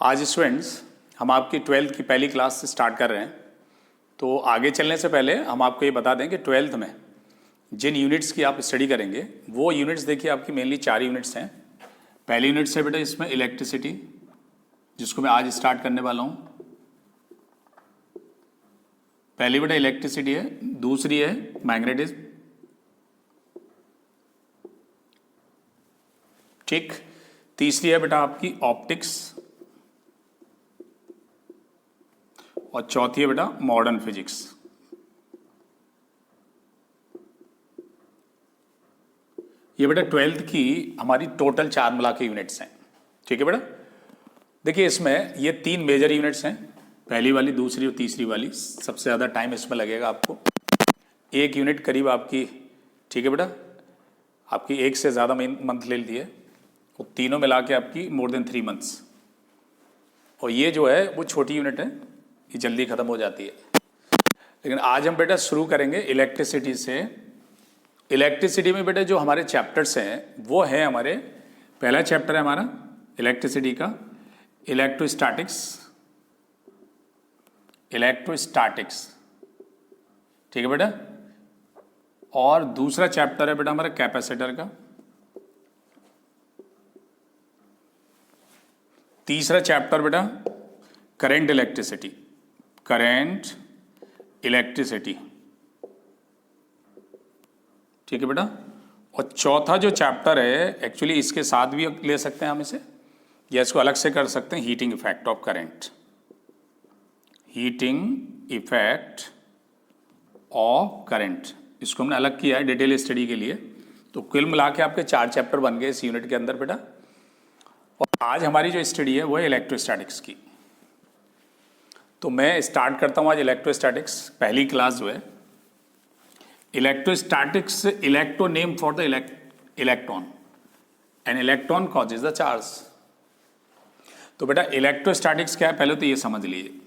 आज स्टूडेंट्स हम आपकी 12th की पहली क्लास स्टार्ट कर रहे हैं। तो आगे चलने से पहले हम आपको ये बता दें कि 12th में जिन यूनिट्स की आप स्टडी करेंगे वो यूनिट्स देखिए आपकी मेनली 4 यूनिट्स हैं। पहली यूनिट्स है बेटा इसमें इलेक्ट्रिसिटी, जिसको मैं आज स्टार्ट करने वाला हूँ। पहली बेटा इलेक्ट्रिसिटी है, दूसरी है मैग्नेटिज्म, ठीक। तीसरी है बेटा आपकी ऑप्टिक्स और चौथी है बेटा मॉडर्न फिजिक्स। ये बेटा 12th की हमारी टोटल 4 मिला के यूनिट्स हैं, ठीक है बेटा। देखिए इसमें ये 3 मेजर यूनिट्स हैं, पहली वाली, दूसरी और तीसरी वाली। सबसे ज़्यादा टाइम इसमें लगेगा आपको, एक यूनिट करीब आपकी, ठीक है बेटा, आपकी एक से ज़्यादा मंथ ले लेती है, वो तीनों मिला के आपकी मोर देन 3 मंथ्स। और ये जो है वो छोटी यूनिट है, ये जल्दी ख़त्म हो जाती है। लेकिन आज हम बेटा शुरू करेंगे इलेक्ट्रिसिटी से। इलेक्ट्रिसिटी में बेटा जो हमारे चैप्टर्स हैं वो है हमारे, पहला चैप्टर है हमारा इलेक्ट्रिसिटी का इलेक्ट्रोस्टैटिक्स, ठीक है बेटा। और दूसरा चैप्टर है बेटा हमारा कैपेसिटर का। तीसरा चैप्टर बेटा करंट इलेक्ट्रिसिटी, ठीक है बेटा। और चौथा जो चैप्टर है, एक्चुअली इसके साथ भी ले सकते हैं हम इसे, या इसको अलग से कर सकते हैं, हीटिंग इफेक्ट ऑफ करंट, इसको हमने अलग किया है डिटेल स्टडी के लिए। तो कुल मिला के आपके 4 चैप्टर बन गए इस यूनिट के अंदर बेटा। और आज हमारी जो स्टडी है वो है इलेक्ट्रोस्टैटिक्स की। तो मैं स्टार्ट करता हूँ आज इलेक्ट्रोस्टैटिक्स पहली क्लास जो है। Electrostatics, electro name for the electron, an electron causes the charge. तो बेटा इलेक्ट्रोस्टैटिक्स क्या है पहले तो ये समझ लीजिए।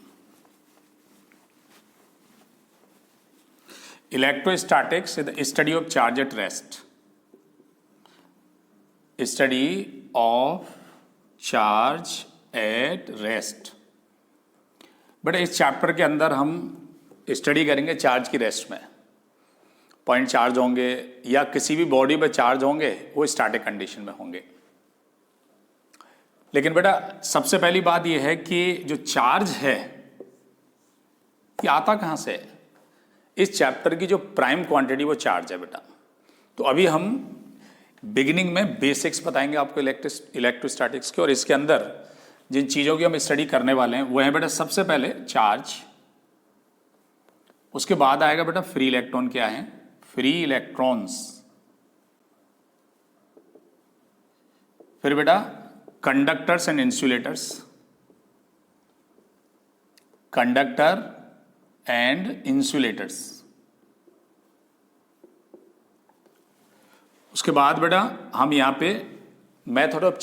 Electrostatics is the study of charge at rest, study of charge at rest. But इस चैप्टर के अंदर हम स्टडी करेंगे चार्ज की रेस्ट में। पॉइंट चार्ज होंगे या किसी भी बॉडी पे चार्ज होंगे वो स्टैटिक कंडीशन में होंगे। लेकिन बेटा सबसे पहली बात यह है कि जो चार्ज है ये आता कहाँ से है। इस चैप्टर की जो प्राइम क्वांटिटी वो चार्ज है बेटा। तो अभी हम बिगिनिंग में बेसिक्स बताएंगे आपको इलेक्ट्रोस्टैटिक्स के, और इसके अंदर जिन चीज़ों की हम स्टडी करने वाले हैं वो है बेटा सबसे पहले चार्ज, उसके बाद आएगा बेटा फ्री इलेक्ट्रॉन क्या है, फ्री इलेक्ट्रॉन्स, फिर बेटा कंडक्टर्स एंड इंसुलेटर्स, उसके बाद बेटा हम यहां पे मेथड ऑफ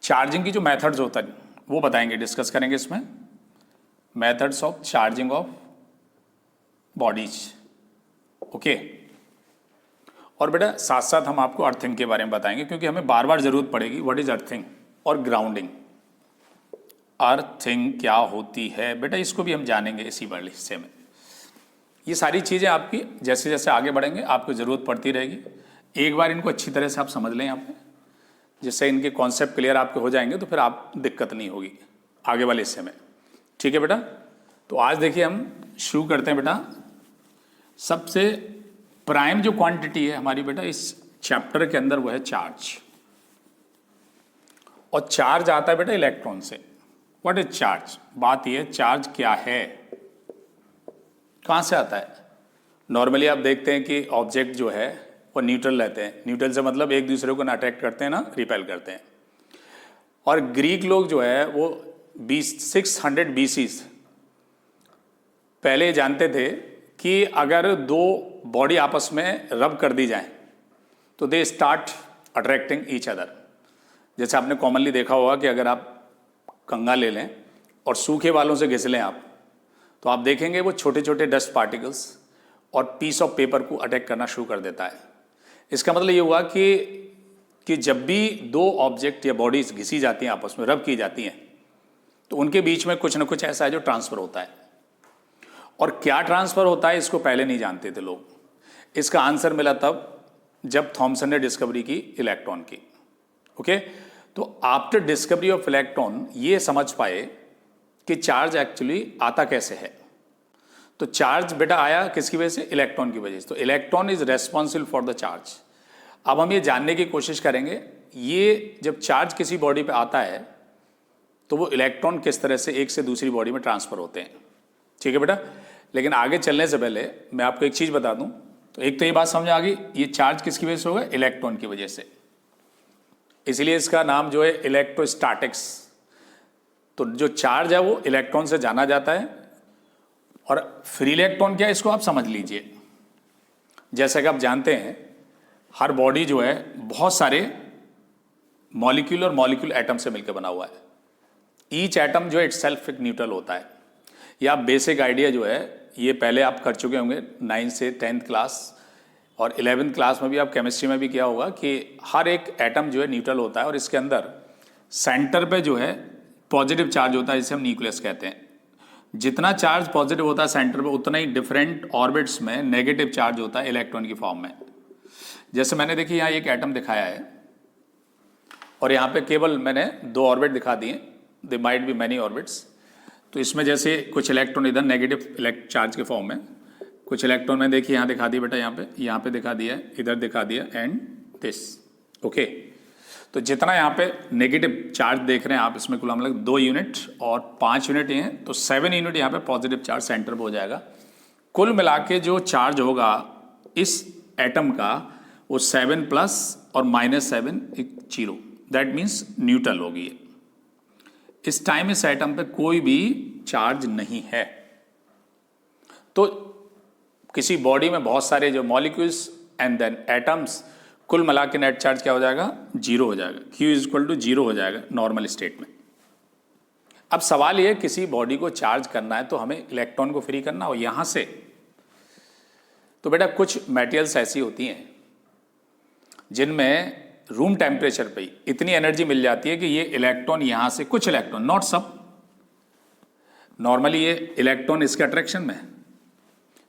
चार्जिंग की जो मेथड्स होता है वो बताएंगे, डिस्कस करेंगे इसमें, methods of charging of bodies, okay. और बेटा साथ साथ हम आपको अर्थिंग के बारे में बताएंगे, क्योंकि हमें बार बार जरूरत पड़ेगी व्हाट इज अर्थिंग और ग्राउंडिंग। अर्थिंग क्या होती है बेटा, इसको भी हम जानेंगे इसी वाले हिस्से में। ये सारी चीज़ें आपकी जैसे जैसे आगे बढ़ेंगे आपको ज़रूरत पड़ती रहेगी। एक बार इनको अच्छी तरह से आप समझ लें यहाँ पे, जिससे इनके कॉन्सेप्ट क्लियर आपके हो जाएंगे, तो फिर आप दिक्कत नहीं होगी आगे वाले हिस्से में, ठीक है बेटा। तो आज देखिए हम शुरू करते हैं बेटा। सबसे प्राइम जो क्वांटिटी है हमारी बेटा इस चैप्टर के अंदर वो है चार्ज, और चार्ज आता है बेटा इलेक्ट्रॉन से। व्हाट इज चार्ज, बात यह है चार्ज क्या है, कहाँ से आता है। नॉर्मली आप देखते हैं कि ऑब्जेक्ट जो है वो न्यूट्रल रहते हैं। न्यूट्रल से मतलब एक दूसरे को ना अट्रैक्ट करते हैं ना रिपेल करते हैं। और ग्रीक लोग जो है वो 600 BC पहले जानते थे कि अगर 2 बॉडी आपस में रब कर दी जाए तो they start attracting each other. जैसे आपने कॉमनली देखा होगा कि अगर आप कंघा ले लें और सूखे बालों से घिस लें आप, तो आप देखेंगे वो छोटे छोटे डस्ट पार्टिकल्स और पीस ऑफ पेपर को अटैक करना शुरू कर देता है। इसका मतलब ये हुआ कि कि जब भी दो ऑब्जेक्ट या बॉडीज घिसी जाती हैं, आपस में रब की जाती हैं, तो उनके बीच में कुछ ना कुछ ऐसा है जो ट्रांसफर होता है। और क्या ट्रांसफर होता है इसको पहले नहीं जानते थे लोग। इसका आंसर मिला तब जब थॉमसन ने डिस्कवरी की इलेक्ट्रॉन की। ओके, तो आफ्टर डिस्कवरी ऑफ इलेक्ट्रॉन ये समझ पाए कि चार्ज एक्चुअली आता कैसे है। तो चार्ज बेटा आया किसकी वजह से? इलेक्ट्रॉन की वजह से। तो electron is responsible for the charge. अब हम ये जानने की कोशिश करेंगे, ये जब चार्ज किसी बॉडी पे आता है तो वो इलेक्ट्रॉन किस तरह से एक से दूसरी बॉडी में ट्रांसफर होते हैं। ठीक है बेटा, लेकिन आगे चलने से पहले मैं आपको एक चीज बता दूं। तो एक तो ये बात समझ आ गई, ये चार्ज किसकी वजह से होगा? इलेक्ट्रॉन की वजह से। इसलिए इसका नाम जो है इलेक्ट्रोस्टैटिक्स। तो जो चार्ज है वो इलेक्ट्रॉन से जाना जाता है। और फ्री इलेक्ट्रॉन क्या है इसको आप समझ लीजिए। जैसा कि आप जानते हैं हर बॉडी जो है बहुत सारे मॉलिक्यूल और मॉलिक्यूल एटम से मिलकर बना हुआ है। ईच एटम जो है इट्स सेल्फ एक न्यूट्रल होता है। या बेसिक आइडिया जो है ये पहले आप कर चुके होंगे 9th से 10th क्लास, और 11th क्लास में भी आप केमिस्ट्री में भी किया होगा कि हर एक एटम जो है न्यूट्रल होता है और इसके अंदर सेंटर पे जो है पॉजिटिव चार्ज होता है, जिसे हम न्यूक्लियस कहते हैं। जितना चार्ज पॉजिटिव होता है सेंटर पे, उतना ही डिफरेंट ऑर्बिट्स में नेगेटिव चार्ज होता है इलेक्ट्रॉन की फॉर्म में। जैसे मैंने देखिए यहाँ एक एटम दिखाया है और यहाँ पे केवल मैंने 2 ऑर्बिट दिखा दिए, they might be many orbits. तो इसमें जैसे कुछ इलेक्ट्रॉन इधर नेगेटिव चार्ज के फॉर्म में, कुछ इलेक्ट्रॉन में देखिए यहाँ दिखा दिया बेटा, यहाँ पे दिखा दिया, इधर दिखा दिया एंड दिस। ओके, तो जितना यहाँ पे नेगेटिव चार्ज देख रहे हैं आप, इसमें कुल हम लोग 2 यूनिट और 5 यूनिट ही हैं, तो 7 यूनिट यहाँ पे पॉजिटिव चार्ज सेंटर पे हो जाएगा। कुल मिला के जो चार्ज होगा इस एटम का वो 7 प्लस और -7 एक 0, दैट मीन्स न्यूट्रल होगी। इस टाइम इस एटम पे कोई भी चार्ज नहीं है। तो किसी बॉडी में बहुत सारे जो मॉलिक्यूल्स एंड देन एटम्स, कुल मिला के नेट चार्ज क्या हो जाएगा? 0 हो जाएगा। Q इज इक्वल टू 0 हो जाएगा नॉर्मल स्टेट में। अब सवाल ये, किसी बॉडी को चार्ज करना है तो हमें इलेक्ट्रॉन को फ्री करना हो यहां से। तो बेटा कुछ मटेरियल्स ऐसी होती हैं जिनमें रूम टेम्परेचर पे इतनी एनर्जी मिल जाती है कि ये इलेक्ट्रॉन यहां से, कुछ इलेक्ट्रॉन, नॉट सब, नॉर्मली ये इलेक्ट्रॉन इसके अट्रैक्शन में,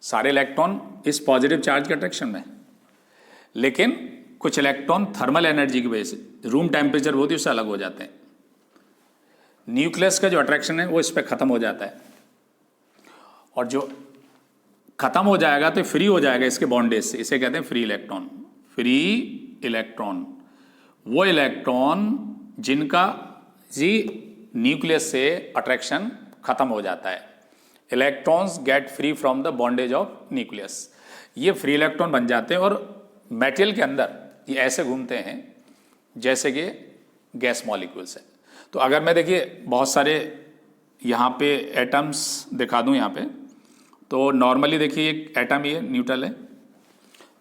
सारे इलेक्ट्रॉन इस पॉजिटिव चार्ज के अट्रैक्शन में, लेकिन कुछ इलेक्ट्रॉन थर्मल एनर्जी की वजह से रूम टेम्परेचर होती है उससे अलग हो जाते हैं। न्यूक्लियस का जो अट्रैक्शन है वो इस पर खत्म हो जाता है, और जो खत्म हो जाएगा तो फ्री हो जाएगा इसके बॉन्डेज से, इसे कहते हैं फ्री इलेक्ट्रॉन। फ्री इलेक्ट्रॉन वो इलेक्ट्रॉन जिनका जी न्यूक्लियस से अट्रैक्शन खत्म हो जाता है। Electrons get free from the bondage of nucleus. ये फ्री इलेक्ट्रॉन बन जाते हैं और मेटेरियल के अंदर ये ऐसे घूमते हैं जैसे कि गैस मॉलिक्यूल्स है। तो अगर मैं देखिए बहुत सारे यहाँ पे एटम्स दिखा दूँ यहाँ पे, तो नॉर्मली देखिए एक एटम ये न्यूट्रल है,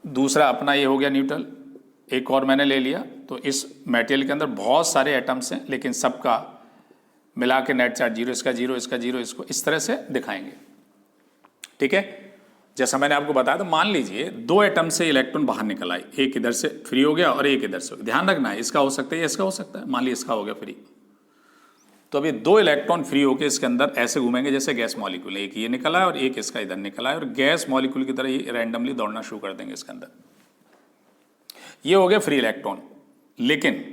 दूसरा अपना ये हो गया न्यूट्रल, एक और मैंने ले लिया। तो इस मटेरियल के अंदर बहुत सारे एटम्स हैं, लेकिन सबका मिला के नेट चार्ज 0, इसका 0, इसका 0, इसको इस तरह से दिखाएंगे। ठीक है, जैसा मैंने आपको बताया, तो मान लीजिए 2 एटम से इलेक्ट्रॉन बाहर निकल आए, एक इधर से फ्री हो गया और एक इधर से। ध्यान रखना है, इसका हो सकता है, इसका हो सकता है। मान लीजिए इसका हो गया फ्री, तो अभी 2 इलेक्ट्रॉन फ्री होकर इसके अंदर ऐसे घूमेंगे जैसे गैस मॉलिक्यूल, एक ये निकला है और एक इसका इधर निकला है, और गैस मॉलिक्यूल की तरह ये रैंडमली दौड़ना शुरू कर देंगे इसके अंदर। ये हो गया फ्री इलेक्ट्रॉन। लेकिन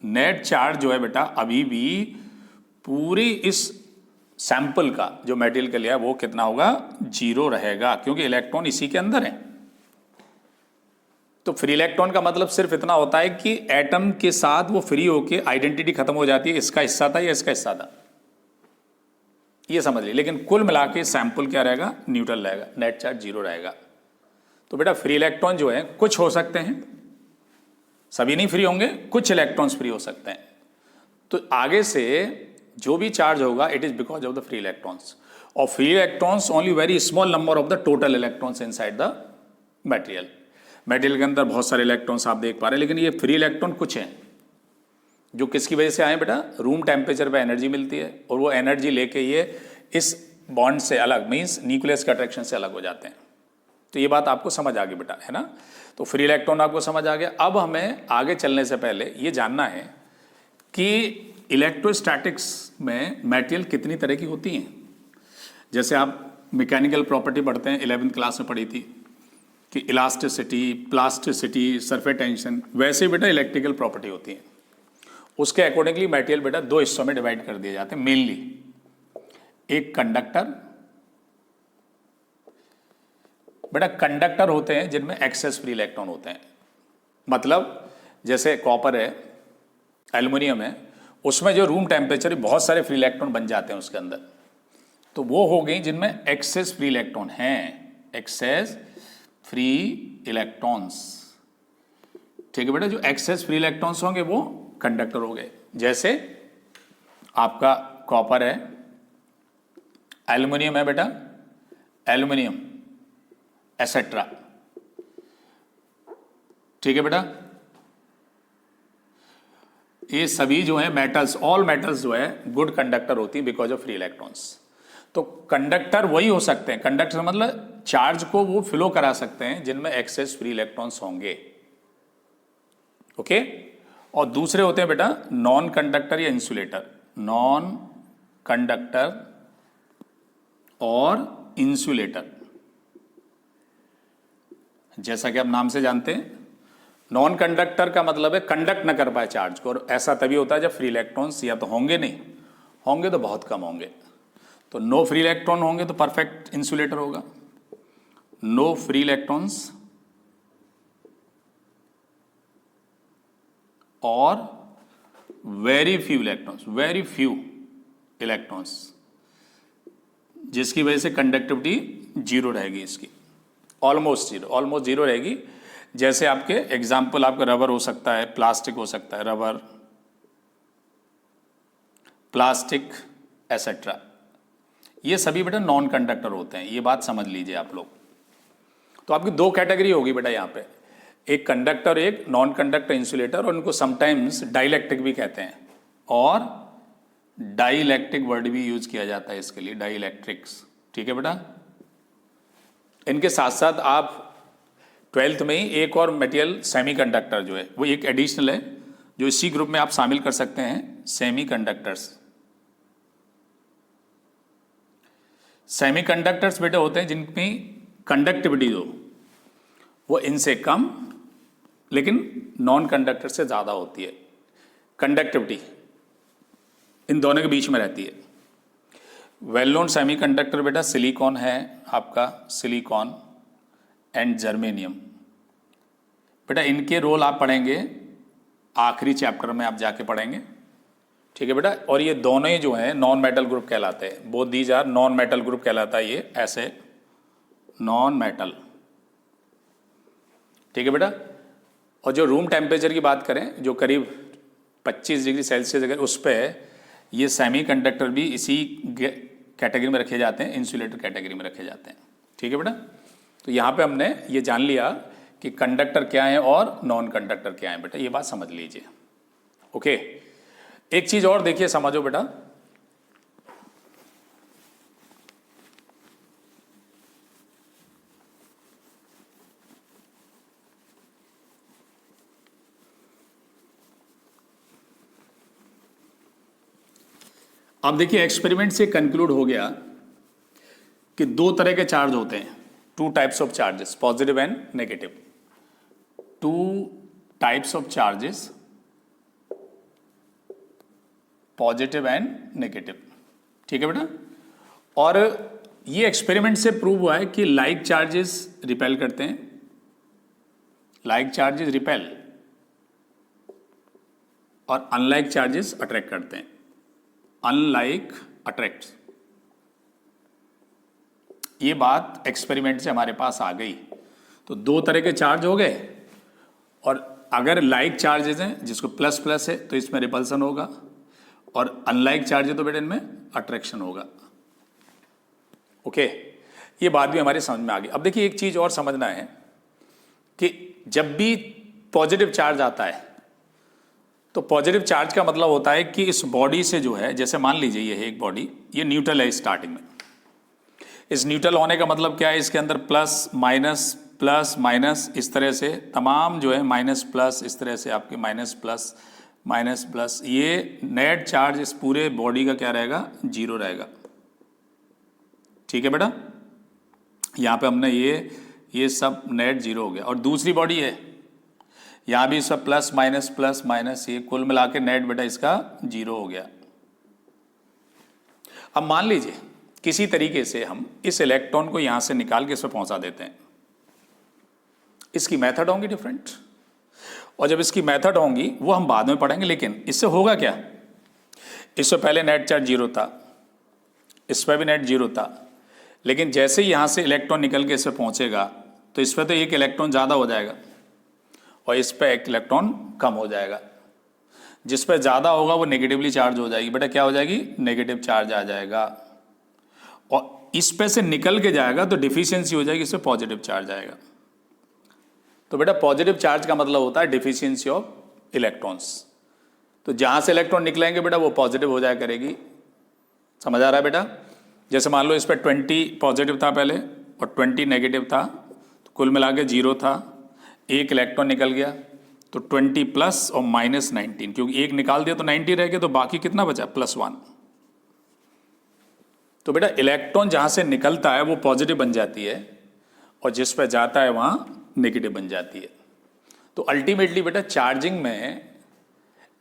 नेट चार्ज जो है बेटा अभी भी पूरी इस सैंपल का जो मटेरियल के लिया वो कितना होगा? 0 रहेगा, क्योंकि इलेक्ट्रॉन इसी के अंदर है। तो फ्री इलेक्ट्रॉन का मतलब सिर्फ इतना होता है कि एटम के साथ वो फ्री होके आइडेंटिटी खत्म हो जाती है, इसका हिस्सा था या इसका हिस्सा था, ये समझ लीजिए। लेकिन कुल मिला के सैंपल क्या रहेगा? न्यूट्रल रहेगा, नेट चार्ज 0 रहेगा। तो बेटा फ्री इलेक्ट्रॉन जो है कुछ हो सकते हैं, सभी नहीं फ्री होंगे, कुछ इलेक्ट्रॉन्स फ्री हो सकते हैं। तो आगे से जो भी चार्ज होगा it is because of the free electrons, और free electrons only very small number of the total electrons inside the material. Material के अंदर बहुत सारे इलेक्ट्रॉन्स आप देख पा रहे हैं, लेकिन ये फ्री इलेक्ट्रॉन कुछ हैं जो किसकी वजह से आए बेटा? रूम टेम्परेचर पे एनर्जी मिलती है, और वो एनर्जी लेके ये इस बॉन्ड से अलग, मीन्स न्यूक्लियस के अट्रैक्शन से अलग हो जाते हैं। तो ये बात आपको समझ आ गई बेटा, है ना। तो फ्री इलेक्ट्रॉन आपको समझ आ गया। अब हमें आगे चलने से पहले ये जानना है कि इलेक्ट्रोस्टैटिक्स में मटेरियल कितनी तरह की होती हैं। जैसे आप मैकेनिकल प्रॉपर्टी पढ़ते हैं, 11वीं क्लास में पढ़ी थी कि इलास्टिसिटी, प्लास्टिसिटी, सरफेस टेंशन, वैसे बेटा इलेक्ट्रिकल प्रॉपर्टी होती है। उसके अकॉर्डिंगली मटेरियल बेटा दो हिस्सों में डिवाइड कर दिए जाते हैं मेनली। एक कंडक्टर, बेटा कंडक्टर होते हैं जिनमें एक्सेस फ्री इलेक्ट्रॉन होते हैं। मतलब जैसे कॉपर है, एल्युमिनियम है, उसमें जो रूम टेम्परेचर बहुत सारे फ्री इलेक्ट्रॉन बन जाते हैं उसके अंदर, तो वो हो गई जिनमें एक्सेस फ्री इलेक्ट्रॉन हैं, एक्सेस फ्री इलेक्ट्रॉन्स। ठीक है बेटा, जो एक्सेस फ्री इलेक्ट्रॉन्स होंगे वो कंडक्टर हो गए। जैसे आपका कॉपर है, एल्युमिनियम है बेटा, एल्युमिनियम एसेट्रा। ठीक है बेटा, ये सभी जो है मेटल्स, ऑल मेटल्स जो है गुड कंडक्टर होती है बिकॉज ऑफ फ्री इलेक्ट्रॉन्स। तो कंडक्टर वही हो सकते हैं, कंडक्टर मतलब चार्ज को वो फ्लो करा सकते हैं जिनमें एक्सेस फ्री इलेक्ट्रॉन्स होंगे। ओके। और दूसरे होते हैं बेटा नॉन कंडक्टर या इंसुलेटर। नॉन कंडक्टर और इंसुलेटर, जैसा कि आप नाम से जानते हैं, नॉन कंडक्टर का मतलब है कंडक्ट ना कर पाए चार्ज को, और ऐसा तभी होता है जब फ्री इलेक्ट्रॉन्स या तो होंगे नहीं, होंगे तो बहुत कम होंगे। तो नो फ्री इलेक्ट्रॉन होंगे तो परफेक्ट इंसुलेटर होगा। नो फ्री इलेक्ट्रॉन्स और very few electrons, very few electrons, जिसकी वजह से कंडक्टिविटी जीरो रहेगी, इसकी ऑलमोस्ट जीरो, ऑलमोस्ट जीरो रहेगी। जैसे आपके एग्जाम्पल, आपका रबर हो सकता है, प्लास्टिक हो सकता है, रबर, प्लास्टिक एसेट्रा, ये सभी बेटा नॉन कंडक्टर होते हैं। ये बात समझ लीजिए आप लोग। तो आपकी दो कैटेगरी होगी बेटा यहाँ पे, एक कंडक्टर, एक नॉन कंडक्टर इंसुलेटर, और इनको समटाइम्स डाइइलेक्ट्रिक भी कहते हैं, और डाइइलेक्ट्रिक वर्ड भी यूज किया जाता है इसके लिए, डाइइलेक्ट्रिक्स। ठीक है बेटा। इनके साथ साथ आप 12th में ही एक और मटेरियल सेमीकंडक्टर जो है वो एक एडिशनल है, जो इसी ग्रुप में आप शामिल कर सकते हैं, सेमीकंडक्टर्स। सेमीकंडक्टर्स बेटे होते हैं जिनकी कंडक्टिविटी हो वो इनसे कम लेकिन नॉन कंडक्टर से ज़्यादा होती है। कंडक्टिविटी इन दोनों के बीच में रहती है। वेल नोन सेमीकंडक्टर बेटा सिलिकॉन है आपका, सिलिकॉन एंड जर्मेनियम। बेटा इनके रोल आप पढ़ेंगे आखिरी चैप्टर में, आप जाके पढ़ेंगे। ठीक है बेटा। और ये दोनों ही जो हैं नॉन मेटल ग्रुप कहलाते हैं, both these are non metal group कहलाता है ये, ऐसे नॉन मेटल। ठीक है बेटा। और जो रूम टेम्परेचर की बात करें, जो करीब 25 डिग्री सेल्सियस अगर उस पर, ये सेमीकंडक्टर भी इसी कैटेगरी में रखे जाते हैं, इंसुलेटर कैटेगरी में रखे जाते हैं। ठीक है बेटा। तो यहाँ पे हमने ये जान लिया कि कंडक्टर क्या है और नॉन कंडक्टर क्या है बेटा, ये बात समझ लीजिए। ओके। एक चीज और देखिए, समझो बेटा, अब देखिए एक्सपेरिमेंट से कंक्लूड हो गया कि दो तरह के चार्ज होते हैं, two types of charges, positive and negative. Two types of charges, positive and negative. ठीक है बेटा। और ये एक्सपेरिमेंट से प्रूव हुआ है कि लाइक चार्जेस रिपेल करते हैं, लाइक चार्जेस रिपेल, और अनलाइक चार्जेस अट्रैक्ट करते हैं, अनलाइक अट्रैक्ट्स। ये बात एक्सपेरिमेंट से हमारे पास आ गई। तो दो तरह के चार्ज हो गए, और अगर लाइक चार्जेस हैं जिसको प्लस प्लस है तो इसमें रिपल्सन होगा, और अनलाइक चार्ज है तो बेटा इनमें अट्रैक्शन होगा। ओके। ये बात भी हमारे समझ में आ गई। अब देखिए एक चीज और समझना है कि जब भी पॉजिटिव चार्ज आता है तो पॉजिटिव चार्ज का मतलब होता है कि इस बॉडी से जो है, जैसे मान लीजिए ये है एक बॉडी, ये न्यूट्रल है स्टार्टिंग में, इस न्यूट्रल होने का मतलब क्या है, इसके अंदर प्लस माइनस इस तरह से तमाम जो है माइनस प्लस इस तरह से आपके माइनस प्लस, ये नेट चार्ज इस पूरे बॉडी का क्या रहेगा, जीरो रहेगा। ठीक है बेटा, यहाँ पे हमने ये सब नेट जीरो हो गया। और दूसरी बॉडी है, यहाँ भी सब प्लस माइनस, ये कुल मिला के नेट बेटा इसका जीरो हो गया। अब मान लीजिए किसी तरीके से हम इस इलेक्ट्रॉन को यहां से निकाल के इस पर पहुंचा देते हैं, इसकी मेथड होंगी डिफरेंट, और जब इसकी मेथड होंगी वो हम बाद में पढ़ेंगे। लेकिन इससे होगा क्या, इससे पहले नेट चार्ज जीरो था, इस पर भी नेट जीरो था, लेकिन जैसे ही यहां से इलेक्ट्रॉन निकल के इस पर पहुंचेगा तो इस पर तो एक इलेक्ट्रॉन ज़्यादा हो जाएगा और इस पर एक इलेक्ट्रॉन कम हो जाएगा। जिस पर ज़्यादा होगा वो नेगेटिवली चार्ज हो जाएगी, बेटा क्या हो जाएगी, नेगेटिव चार्ज आ जाएगा। और इस पे से निकल के जाएगा तो डिफिशियंसी हो जाएगी, इस पर पॉजिटिव चार्ज आएगा। तो बेटा पॉजिटिव चार्ज का मतलब होता है डिफिशियंसी ऑफ इलेक्ट्रॉन्स। तो जहाँ से इलेक्ट्रॉन निकलेंगे बेटा वो पॉजिटिव हो जाया करेगी। समझ आ रहा है बेटा? जैसे मान लो इस पर 20 पॉजिटिव था पहले और 20 नेगेटिव था, तो कुल मिला के जीरो था, एक इलेक्ट्रॉन निकल गया तो 20 प्लस और माइनस 19, क्योंकि एक निकाल दिया तो 90 रह गया, तो बाकी कितना बचा, +1। तो बेटा इलेक्ट्रॉन जहां से निकलता है वो पॉजिटिव बन जाती है और जिस पर जाता है वहां नेगेटिव बन जाती है। तो अल्टीमेटली बेटा चार्जिंग में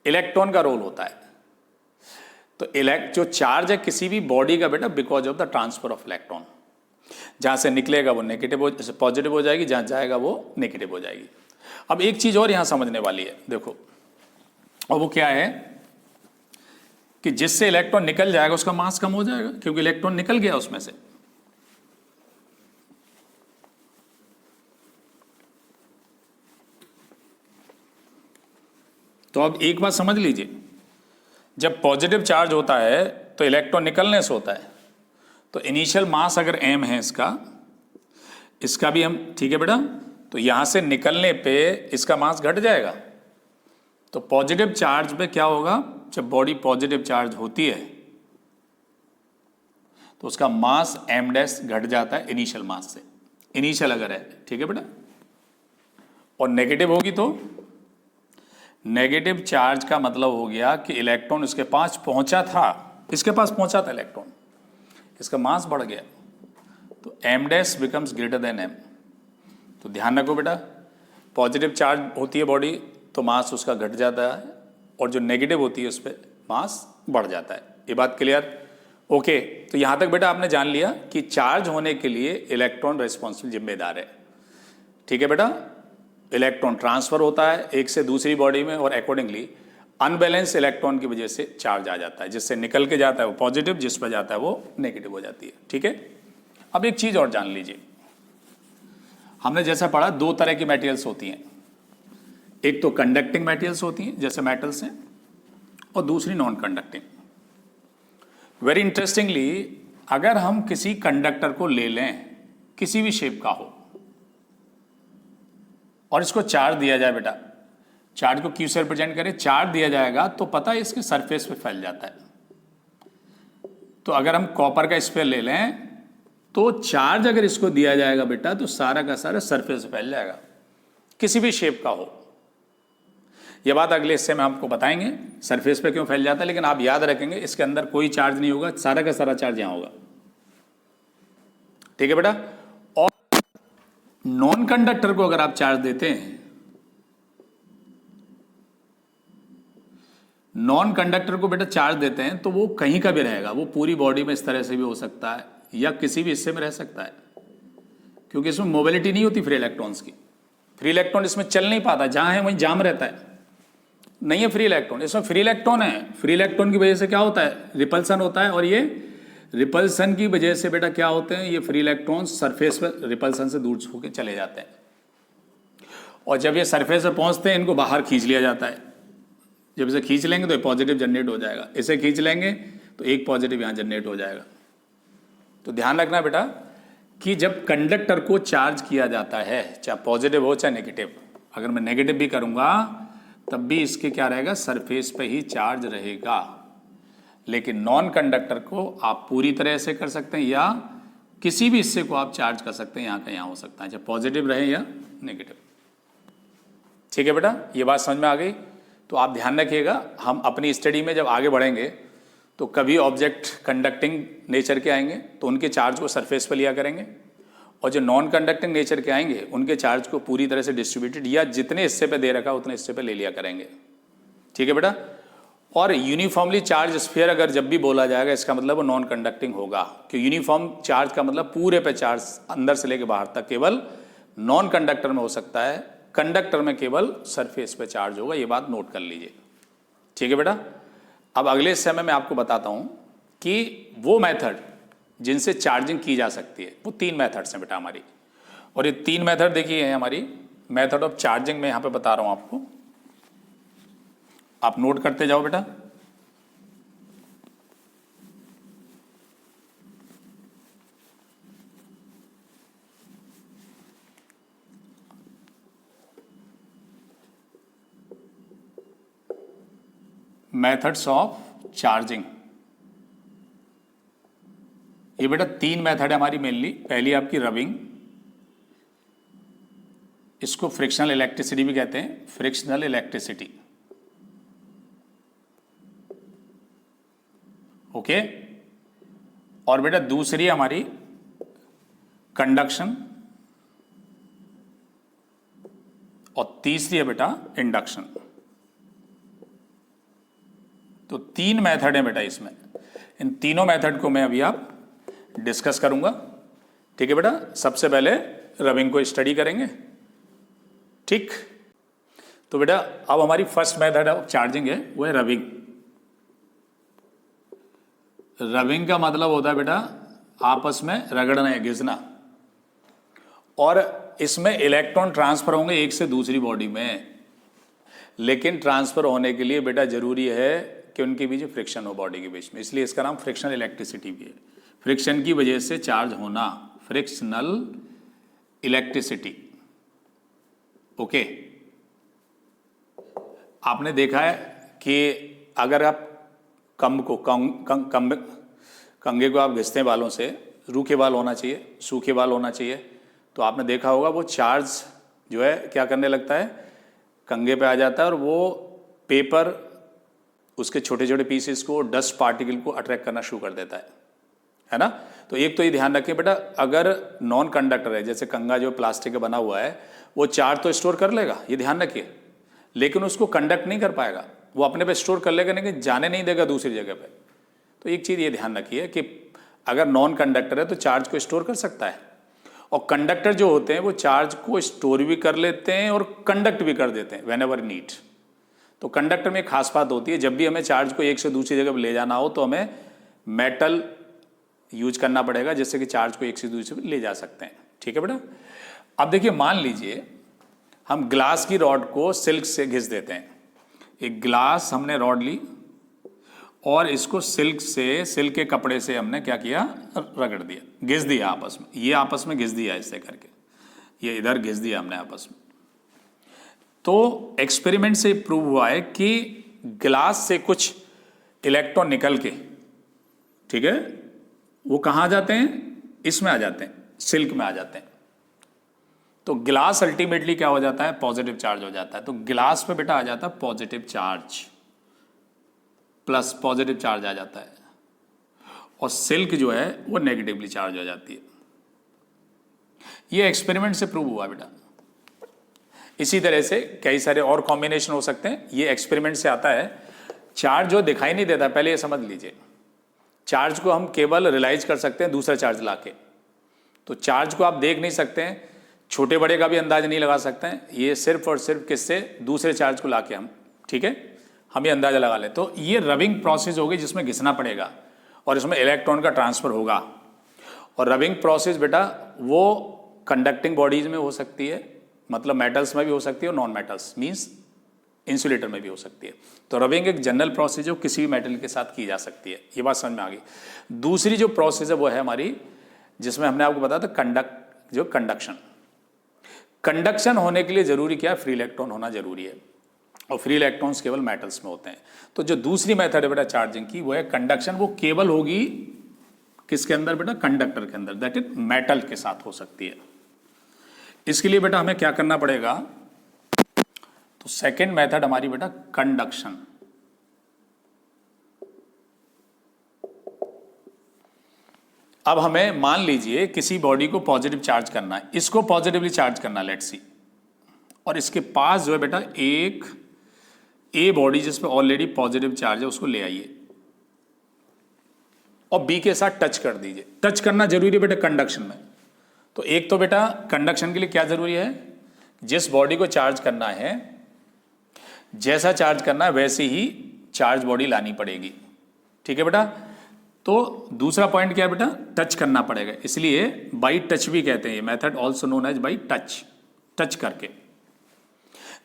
इलेक्ट्रॉन का रोल होता है। तो जो चार्ज है किसी भी बॉडी का बेटा because of the transfer of electron, जहां से निकलेगा वो पॉजिटिव हो जाएगी, जहां जाएगा वो नेगेटिव हो जाएगी। अब एक चीज और यहां समझने वाली है, देखो, और वो क्या है कि जिससे इलेक्ट्रॉन निकल जाएगा उसका मास कम हो जाएगा, क्योंकि इलेक्ट्रॉन निकल गया उसमें से। तो अब एक बात समझ लीजिए, जब पॉजिटिव चार्ज होता है तो इलेक्ट्रॉन निकलने से होता है, तो इनिशियल मास अगर m है इसका भी हम, ठीक है बेटा, तो यहां से निकलने पे इसका मास घट जाएगा। तो पॉजिटिव चार्ज पे क्या होगा, जब बॉडी पॉजिटिव चार्ज होती है तो उसका मास m डैश घट जाता है इनिशियल मास से, इनिशियल अगर है, ठीक है बेटा। और नेगेटिव होगी तो नेगेटिव चार्ज का मतलब हो गया कि इलेक्ट्रॉन उसके पास पहुंचा था, इसके पास पहुंचा था इलेक्ट्रॉन, इसका मास बढ़ गया, तो m dash becomes greater than m। तो ध्यान रखो बेटा, पॉजिटिव चार्ज होती है बॉडी तो मास उसका घट जाता है, और जो नेगेटिव होती है उस पर मास बढ़ जाता है। ये बात क्लियर? ओके, तो यहाँ तक बेटा आपने जान लिया कि चार्ज होने के लिए इलेक्ट्रॉन रिस्पॉन्सिबल जिम्मेदार है। ठीक है बेटा, इलेक्ट्रॉन ट्रांसफर होता है एक से दूसरी बॉडी में, और अकॉर्डिंगली अनबैलेंस इलेक्ट्रॉन की वजह से चार्ज आ जाता है, जिससे निकल के जाता है वो पॉजिटिव, जिस पर जाता है वो नेगेटिव हो जाती है। ठीक है, अब एक चीज और जान लीजिए, हमने जैसा पढ़ा दो तरह की मटेरियल्स होती हैं, एक तो कंडक्टिंग मटेरियल्स होती हैं जैसे मेटल्स हैं, और दूसरी नॉन कंडक्टिंग। वेरी इंटरेस्टिंगली, अगर हम किसी कंडक्टर को ले लें, किसी भी शेप का हो, और इसको चार्ज दिया जाए बेटा, चार्ज को क्यू से रिप्रेजेंट करें, चार्ज दिया जाएगा तो पता है इसके सरफेस पे फैल जाता है। तो अगर हम कॉपर का स्फीयर ले लें तो चार्ज अगर इसको दिया जाएगा बेटा तो सारा का सारा सरफेस पे फैल जाएगा, किसी भी शेप का हो। यह बात अगले हिस्से में आपको बताएंगे सरफेस पे क्यों फैल जाता है, लेकिन आप याद रखेंगे इसके अंदर कोई चार्ज नहीं होगा, सारा का सारा चार्ज यहां होगा। ठीक है बेटा, और नॉन कंडक्टर को अगर आप चार्ज देते हैं, नॉन कंडक्टर को बेटा चार्ज देते हैं तो वो कहीं का भी रहेगा, वो पूरी बॉडी में इस तरह से भी हो सकता है या किसी भी हिस्से में रह सकता है, क्योंकि इसमें मोबिलिटी नहीं होती फ्री इलेक्ट्रॉन्स की। फ्री इलेक्ट्रॉन इसमें चल नहीं पाता, जहां है वहीं जाम रहता है, नहीं है फ्री इलेक्ट्रॉन। इसमें फ्री इलेक्ट्रॉन है, फ्री इलेक्ट्रॉन की वजह से क्या होता है, रिपल्सन होता है, और ये रिपल्सन की वजह से बेटा क्या होते हैं, ये फ्री इलेक्ट्रॉन सरफेस पर रिपल्सन से दूर होकर चले जाते हैं, और जब ये सरफेस पर पहुंचते हैं इनको बाहर खींच लिया जाता है। जब इसे खींच लेंगे तो पॉजिटिव जनरेट हो जाएगा, इसे खींच लेंगे तो एक पॉजिटिव यहाँ जनरेट हो जाएगा। तो ध्यान रखना बेटा कि जब कंडक्टर को चार्ज किया जाता है, चाहे पॉजिटिव हो चाहे नेगेटिव, अगर मैं नेगेटिव भी करूंगा तब भी इसके क्या रहेगा, सरफेस पे ही चार्ज रहेगा। लेकिन नॉन कंडक्टर को आप पूरी तरह से कर सकते हैं या किसी भी हिस्से को आप चार्ज कर सकते हैं, यहाँ का यहाँ हो सकता है, चाहे पॉजिटिव रहे या नेगेटिव। ठीक है बेटा, ये बात समझ में आ गई। तो आप ध्यान रखिएगा, हम अपनी स्टडी में जब आगे बढ़ेंगे तो कभी ऑब्जेक्ट कंडक्टिंग नेचर के आएंगे तो उनके चार्ज को सरफेस पर लिया करेंगे, और जो नॉन कंडक्टिंग नेचर के आएंगे उनके चार्ज को पूरी तरह से डिस्ट्रीब्यूटेड या जितने हिस्से पे दे रखा उतने हिस्से पे ले लिया करेंगे। ठीक है बेटा। और यूनिफॉर्मली चार्ज स्फीयर अगर जब भी बोला जाएगा इसका मतलब वो नॉन कंडक्टिंग होगा, कि यूनिफॉर्म चार्ज का मतलब पूरे पे चार्ज अंदर से लेके बाहर तक केवल नॉन कंडक्टर में हो सकता है, कंडक्टर में केवल सरफेस पे चार्ज होगा। ये बात नोट कर लीजिए। ठीक है बेटा। अब अगले समय मैं आपको बताता हूं कि वो मेथड जिनसे चार्जिंग की जा सकती है, वो 3 मेथड्स हैं बेटा हमारी। और ये 3 मेथड देखिए है हमारी मेथड ऑफ चार्जिंग, में यहां पे बता रहा हूं आपको, आप नोट करते जाओ बेटा। मेथड्स ऑफ चार्जिंग, ये बेटा 3 मेथड है हमारी मेनली। पहली आपकी रबिंग, इसको फ्रिक्शनल इलेक्ट्रिसिटी भी कहते हैं, फ्रिक्शनल इलेक्ट्रिसिटी। ओके। और बेटा दूसरी हमारी कंडक्शन, और तीसरी है बेटा इंडक्शन। तो 3 मेथड है बेटा इसमें। इन तीनों मेथड को मैं अभी आप डिस्कस करूंगा। ठीक है बेटा। सबसे पहले रबिंग को स्टडी करेंगे। ठीक। तो बेटा अब हमारी फर्स्ट मेथड ऑफ चार्जिंग है वो है रबिंग। रबिंग का मतलब होता है बेटा आपस में रगड़ना है, घिसना, और इसमें इलेक्ट्रॉन ट्रांसफर होंगे एक से दूसरी बॉडी में। लेकिन ट्रांसफर होने के लिए बेटा जरूरी है कि उनके बीच फ्रिक्शन हो बॉडी के बीच में, इसलिए इसका नाम फ्रिक्शनल इलेक्ट्रिसिटी भी है। फ्रिक्शन की वजह से चार्ज होना, फ्रिक्शनल इलेक्ट्रिसिटी। ओके। आपने देखा है कि अगर आप कंघे को आप घिसते हैं बालों से, रूखे बाल होना चाहिए, सूखे बाल होना चाहिए, तो आपने देखा होगा वो चार्ज जो है क्या करने लगता है, कंघे पे आ जाता है और वो पेपर उसके छोटे छोटे पीसेस को, डस्ट पार्टिकल को अट्रैक्ट करना शुरू कर देता है ना। तो एक तो ये ध्यान रखिए बेटा, अगर नॉन कंडक्टर है जैसे कंघा जो प्लास्टिक का बना हुआ है, वो चार्ज तो स्टोर कर लेगा, ये ध्यान रखिए, लेकिन उसको कंडक्ट नहीं कर पाएगा। वो अपने पे स्टोर कर लेगा लेकिन जाने नहीं देगा दूसरी जगह पे। तो एक चीज़ ये ध्यान रखिए कि अगर नॉन कंडक्टर है तो चार्ज को स्टोर कर सकता है, और कंडक्टर जो होते हैं वो चार्ज को स्टोर भी कर लेते हैं और कंडक्ट भी कर देते हैं व्हेन एवर नीड। तो कंडक्टर में एक खास बात होती है, जब भी हमें चार्ज को एक से दूसरी जगह पर ले जाना हो तो हमें मेटल यूज करना पड़ेगा, जिससे कि चार्ज को एक से दूसरे पर ले जा सकते हैं। ठीक है बेटा। अब देखिए, मान लीजिए हम ग्लास की रॉड को सिल्क से घिस देते हैं। एक ग्लास हमने रॉड ली और इसको सिल्क के कपड़े से हमने क्या किया, रगड़ दिया, घिस दिया आपस में, ये आपस में घिस दिया इससे करके, ये इधर घिस दिया हमने आपस में। तो एक्सपेरिमेंट से प्रूव हुआ है कि ग्लास से कुछ इलेक्ट्रॉन निकल के, ठीक है, वो कहाँ आ जाते हैं, इसमें आ जाते हैं, सिल्क में आ जाते हैं। तो ग्लास अल्टीमेटली क्या हो जाता है, पॉजिटिव चार्ज हो जाता है। तो ग्लास पे बेटा आ जाता है positive charge, plus positive charge आ जाता है, और सिल्क जो है वो नेगेटिवली चार्ज हो जाती है। ये एक्सपेरिमेंट से प्रूव हुआ बेटा। इसी तरह से कई सारे और कॉम्बिनेशन हो सकते हैं, ये एक्सपेरिमेंट से आता है। चार्ज जो दिखाई नहीं देता, पहले ये समझ लीजिए, चार्ज को हम केवल रियलाइज कर सकते हैं दूसरा चार्ज लाके। तो चार्ज को आप देख नहीं सकते हैं, छोटे बड़े का भी अंदाज नहीं लगा सकते हैं, ये सिर्फ और सिर्फ किससे, दूसरे चार्ज को लाके हम, ठीक है, हम ये अंदाजा लगा लें। तो ये रबिंग प्रोसेस होगी जिसमें घिसना पड़ेगा और इसमें इलेक्ट्रॉन का ट्रांसफर होगा। और रबिंग प्रोसेस बेटा वो कंडक्टिंग बॉडीज में हो सकती है, मतलब मेटल्स में भी हो सकती है, और नॉन मेटल्स मीन्स इंसुलेटर में भी हो सकती है। तो रबिंग एक जनरल प्रोसेस जो किसी भी मेटल के साथ की जा सकती है, ये बात समझ में आ गई। दूसरी जो प्रोसेस है वो है हमारी, जिसमें हमने आपको बताया था कंडक्शन। कंडक्शन होने के लिए जरूरी क्या है, फ्री इलेक्ट्रॉन होना जरूरी है, और फ्री इलेक्ट्रॉन्स केवल मेटल्स में होते हैं। तो जो दूसरी मेथड है बेटा चार्जिंग की, वो है कंडक्शन। वो केवल होगी किसके अंदर बेटा? कंडक्टर के अंदर, दैट इज मेटल के साथ हो सकती है। इसके लिए बेटा हमें क्या करना पड़ेगा? तो सेकेंड मेथड हमारी बेटा कंडक्शन। अब हमें मान लीजिए किसी बॉडी को पॉजिटिव चार्ज करना है, इसको पॉजिटिवली चार्ज करना, लेट्स सी, और इसके पास जो है बेटा एक ए बॉडी जिसपे ऑलरेडी पॉजिटिव चार्ज है, उसको ले आइए और बी के साथ टच कर दीजिए। टच करना जरूरी है बेटा कंडक्शन में। तो एक तो बेटा कंडक्शन के लिए क्या जरूरी है? जिस बॉडी को चार्ज करना है, जैसा चार्ज करना है वैसे ही चार्ज बॉडी लानी पड़ेगी। ठीक है बेटा? तो दूसरा पॉइंट क्या है बेटा? टच करना पड़ेगा, इसलिए बाई टच भी कहते हैं ये method, also known as by touch. Touch करके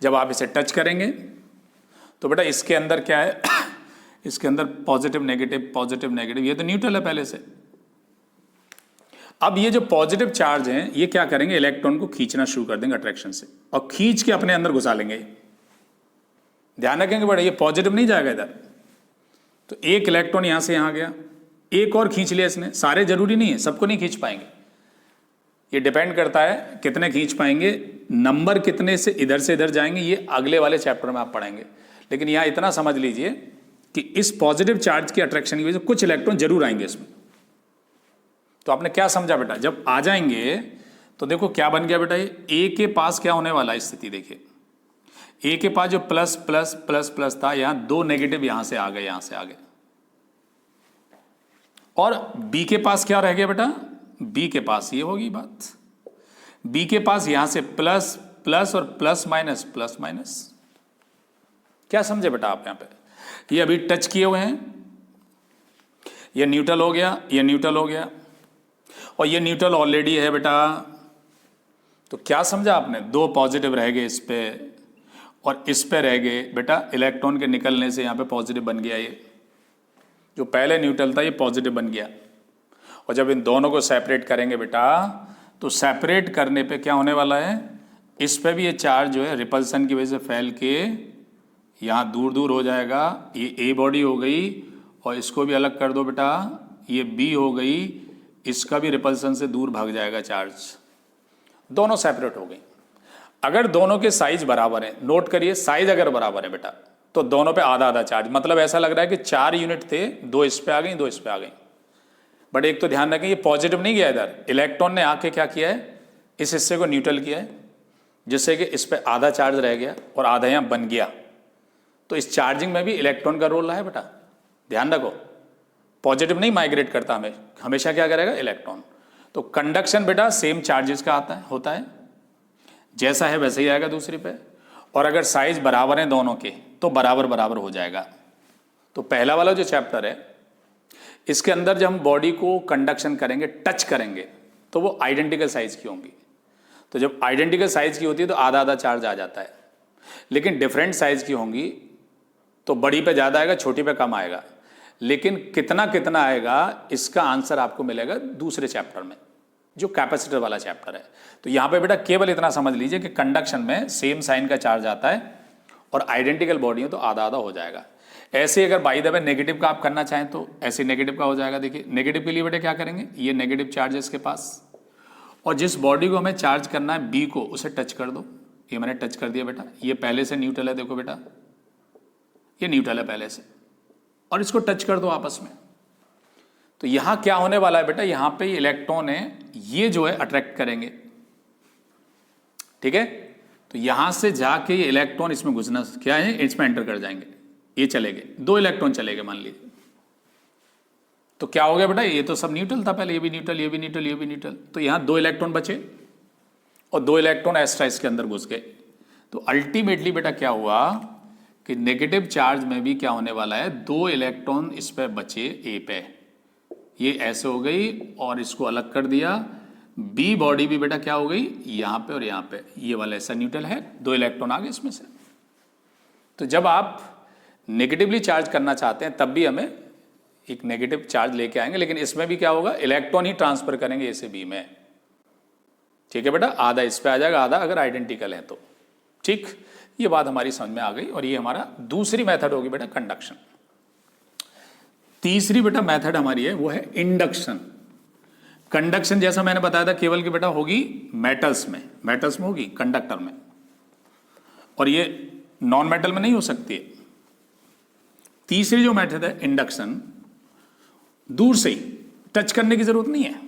जब आप इसे टच करेंगे तो बेटा इसके अंदर क्या है? इसके अंदर पॉजिटिव नेगेटिव, पॉजिटिव नेगेटिव, ये तो न्यूट्रल है पहले से। अब ये जो पॉजिटिव चार्ज हैं ये क्या करेंगे? इलेक्ट्रॉन को खींचना शुरू कर देंगे अट्रैक्शन से, और खींच के अपने अंदर घुसा लेंगे। ध्यान रखेंगे बेटा, ये पॉजिटिव नहीं जाएगा इधर। तो एक इलेक्ट्रॉन यहां से यहां गया, एक और खींच लिया इसने। सारे जरूरी नहीं है, सबको नहीं खींच पाएंगे, ये डिपेंड करता है कितने खींच पाएंगे, नंबर कितने से इधर जाएंगे, ये अगले वाले चैप्टर में आप पढ़ेंगे। लेकिन यहां इतना समझ लीजिए कि इस पॉजिटिव चार्ज की अट्रैक्शन की वजह से कुछ इलेक्ट्रॉन जरूर आएंगे इसमें। तो आपने क्या समझा बेटा? जब आ जाएंगे तो देखो क्या बन गया बेटा, ये ए के पास क्या होने वाला है स्थिति देखिए। ए के पास जो प्लस प्लस प्लस प्लस था, यहां दो नेगेटिव यहां से आ गए, यहां से आ गए। और बी के पास क्या रह गया बेटा? बी के पास ये होगी बात, बी के पास यहां से प्लस प्लस और प्लस माइनस प्लस माइनस। क्या समझे बेटा आप? यहां पे ये अभी टच किए हुए हैं, ये न्यूट्रल हो गया, ये न्यूट्रल हो गया, और ये न्यूट्रल ऑलरेडी है बेटा। तो क्या समझा आपने? दो पॉजिटिव रह गए इस पे और इस पे रह गए बेटा। इलेक्ट्रॉन के निकलने से यहाँ पे पॉजिटिव बन गया, ये जो पहले न्यूट्रल था ये पॉजिटिव बन गया। और जब इन दोनों को सेपरेट करेंगे बेटा, तो सेपरेट करने पे क्या होने वाला है? इस पे भी ये चार्ज जो है रिपल्सन की वजह से फैल के यहाँ दूर दूर हो जाएगा। ये ए बॉडी हो गई, और इसको भी अलग कर दो बेटा, ये बी हो गई, इसका भी रिपल्सन से दूर भाग जाएगा चार्ज। दोनों सेपरेट हो गई। अगर दोनों के साइज बराबर है, नोट करिए, साइज अगर बराबर है बेटा, तो दोनों पे आधा आधा चार्ज, मतलब ऐसा लग रहा है कि 4 यूनिट थे, 2 इस पे आ गई, 2 इस पे आ गई। बट एक तो ध्यान रखें, ये पॉजिटिव नहीं गया इधर, इलेक्ट्रॉन ने आके क्या किया है? इस हिस्से को न्यूट्रल किया है, जिससे कि इस पे आधा चार्ज रह गया और आधा यहाँ बन गया। तो इस चार्जिंग में भी इलेक्ट्रॉन का रोल रहा है बेटा, ध्यान रखो। पॉजिटिव नहीं माइग्रेट करता, हमेशा क्या करेगा? इलेक्ट्रॉन। तो कंडक्शन बेटा सेम चार्जेस का होता है, जैसा है वैसे ही आएगा दूसरी पे। और अगर साइज बराबर है दोनों के, तो बराबर बराबर हो जाएगा। तो पहला वाला जो चैप्टर है, इसके अंदर जब हम बॉडी को कंडक्शन करेंगे, टच करेंगे, तो वो आइडेंटिकल साइज की होंगी। तो जब आइडेंटिकल साइज की होती है तो आधा आधा चार्ज आ जाता है। लेकिन डिफरेंट साइज की होंगी तो बड़ी पे ज़्यादा आएगा, छोटी पे कम आएगा। लेकिन कितना कितना आएगा, इसका आंसर आपको मिलेगा दूसरे चैप्टर में, जो कैपेसिटर वाला चैप्टर है। तो यहाँ पे बेटा केवल इतना समझ लीजिए कि कंडक्शन में सेम साइन का चार्ज आता है, और आइडेंटिकल बॉडी है तो आधा आधा हो जाएगा। ऐसे अगर बाय द वे नेगेटिव का आप करना चाहें तो ऐसे नेगेटिव का हो जाएगा। देखिए नेगेटिव के लिए बेटा क्या करेंगे? ये नेगेटिव चार्ज है इसके पास, और जिस बॉडी को हमें चार्ज करना है बी को, उसे टच कर दो। ये मैंने टच कर दिया बेटा, ये पहले से न्यूट्रल है, देखो बेटा ये न्यूट्रल है पहले से, और इसको टच कर दो आपस में। तो यहां क्या होने वाला है बेटा? यहां पे इलेक्ट्रॉन है, ये जो है अट्रैक्ट करेंगे, ठीक है। तो यहां से जाके ये इलेक्ट्रॉन इसमें घुसना क्या है, इसमें एंटर कर जाएंगे, ये चले गए, 2 इलेक्ट्रॉन चले गए मान लीजिए। तो क्या हो गया बेटा? ये तो सब न्यूट्रल था पहले, ये भी न्यूट्रल, ये भी न्यूट्रल, ये भी न्यूट्रल। तो यहां 2 इलेक्ट्रॉन बचे और 2 इलेक्ट्रॉन एक्स्ट्रा इसके अंदर घुस गए। तो अल्टीमेटली बेटा क्या हुआ कि नेगेटिव चार्ज में भी क्या होने वाला है? 2 इलेक्ट्रॉन इस पे बचे ए पे, ये ऐसे हो गई और इसको अलग कर दिया। बी बॉडी भी बेटा क्या हो गई? यहां पे और यहां पे, ये वाला ऐसा न्यूट्रल है, 2 इलेक्ट्रॉन आ गए इसमें से। तो जब आप नेगेटिवली चार्ज करना चाहते हैं तब भी हमें एक नेगेटिव चार्ज लेके आएंगे, लेकिन इसमें भी क्या होगा? इलेक्ट्रॉन ही ट्रांसफर करेंगे ए से बी में, ठीक है बेटा। आधा इस पे आ जाएगा, आधा अगर आइडेंटिकल है तो, ठीक। ये बात हमारी समझ में आ गई, और ये हमारा दूसरी मेथड होगी बेटा कंडक्शन। तीसरी बेटा मेथड हमारी है वो है इंडक्शन। कंडक्शन जैसा मैंने बताया था केवल कि बेटा होगी मेटल्स में होगी, कंडक्टर में, और ये नॉन मेटल में नहीं हो सकती है। तीसरी जो मेथड है इंडक्शन, दूर से ही, टच करने की जरूरत नहीं है।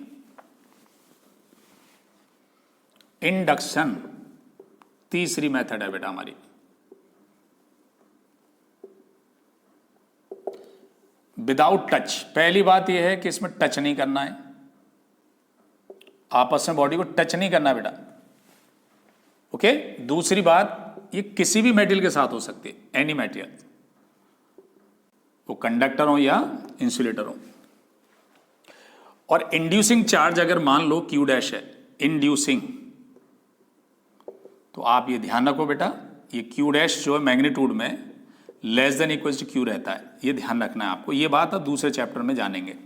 इंडक्शन तीसरी मेथड है बेटा हमारी। विदाउट टच, पहली बात यह है कि इसमें टच नहीं करना है, आपस में बॉडी को टच नहीं करना बेटा, ओके। दूसरी बात, ये किसी भी मेटेरियल के साथ हो सकती है, एनी मेटेरियल, वो कंडक्टर हो या इंसुलेटर हो। और इंड्यूसिंग चार्ज अगर मान लो Q डैश है, इंड्यूसिंग, तो आप ये ध्यान रखो बेटा, ये Q डैश जो है मैग्नीट्यूड में less than equal to Q रहता है, ये ध्यान रखना है आपको। ये बात आप दूसरे चैप्टर में जानेंगे।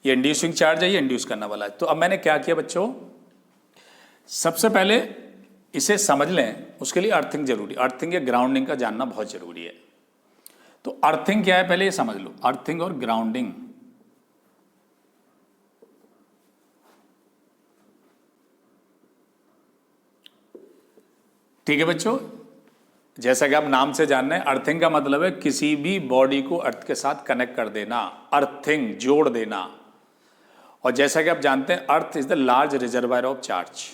ये इंड्यूसिंग चार्ज है, ये इंड्यूस करने वाला है। तो अब मैंने क्या किया बच्चों, सबसे पहले इसे समझ लें, उसके लिए अर्थिंग जरूरी, अर्थिंग या ग्राउंडिंग का जानना बहुत जरूरी है। तो अर्थिंग क्या है पहले ये समझ लो, अर्थिंग और ग्राउंडिंग। ठीक है बच्चों, जैसा कि आप नाम से जान रहे हैं, अर्थिंग का मतलब है किसी भी बॉडी को अर्थ के साथ कनेक्ट कर देना, अर्थिंग, जोड़ देना। और जैसा कि आप जानते हैं, earth is the large reservoir of charge.